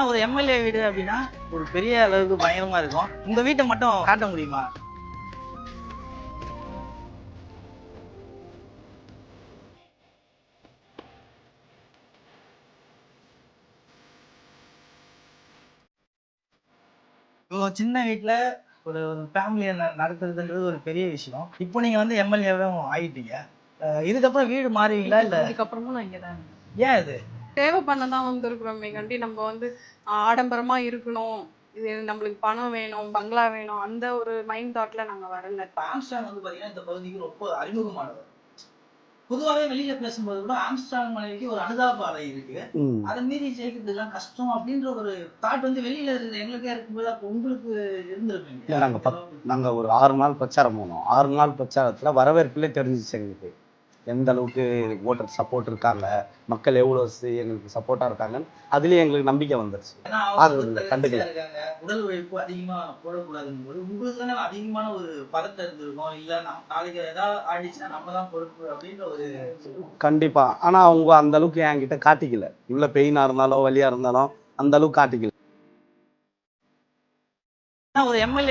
ஒரு எம்எல்ஏ வீடு அப்படின்னா ஒரு பெரிய அளவுக்கு பயங்கரமா இருக்கும். உங்க வீட்டை மட்டும் காட்ட முடியுமா? இப்போ சின்ன வீட்டுல ஒரு ஃபேமிலியை நடத்துறதுன்றது ஒரு பெரிய விஷயம். இப்போ நீங்க வந்து எம்எல்ஏவும் ஆயிட்டீங்க. இதுக்கப்புறம் வீடு மாறுவீங்களா இல்ல? இதுக்கப்புறமும் நான் இங்கே தான் இருக்கேன். ஏன் அது? சேவை பண்ண தான் வந்திருக்கிறோமே கண்டி நம்ம வந்து ஆடம்பரமா இருக்கணும், இது நம்மளுக்கு பணம் வேணும், பங்களா வேணும், அந்த ஒரு மைண்ட் தாட்ல நாங்க வரல. ஆம்ஸ்ட்ராங் வந்து பாத்தீங்கன்னா இந்த பகுதிக்கு ரொம்ப அறிமுகமானவர். பொதுவாகவே வெளியில பேசும்போது கூட ஆம்ஸ்ட்ராங் மனைவிக்கு ஒரு அனுதாப அலை இருக்கு. அதை மீறி ஜெயிக்கிறதுலாம் கஷ்டம் அப்படின்ற ஒரு தாட் வந்து வெளியில இருக்கிற எங்களுக்கே இருக்கும்போது அப்போ உங்களுக்கு இருந்திருப்பீங்க. நாங்க ஒரு 6 நாள் பிரச்சாரம் போனோம். 6 நாள் பிரச்சாரத்துல வரவேற்பிலே தெரிஞ்சிச்சு எங்களுக்கு எந்த அளவுக்கு ஓட்டர் சப்போர்ட் இருக்காங்க, மக்கள் எவ்வளவு எங்களுக்கு சப்போர்ட்டா இருக்காங்கன்னு அதுலயே எங்களுக்கு நம்பிக்கை வந்துருச்சு. கண்டுக்கல. உடல் உழைப்பு அதிகமா போடக்கூடாதுன்னு போது உங்களுக்கு தானே அதிகமான ஒரு பதட்டம் இருந்திருக்கும். இல்ல நாளைக்கு ஏதாவது ஆயிடுச்சுன்னா நம்ம தான் பொறுப்பு அப்படின்ற ஒரு. கண்டிப்பா. ஆனா அவங்க அந்த அளவுக்கு என்கிட்ட காட்டிக்கல. இவ்வளவு பெயினா இருந்தாலும் வலியா இருந்தாலும் அந்த அளவுக்கு காட்டிக்கல. ஒரு எம்எல்ஏ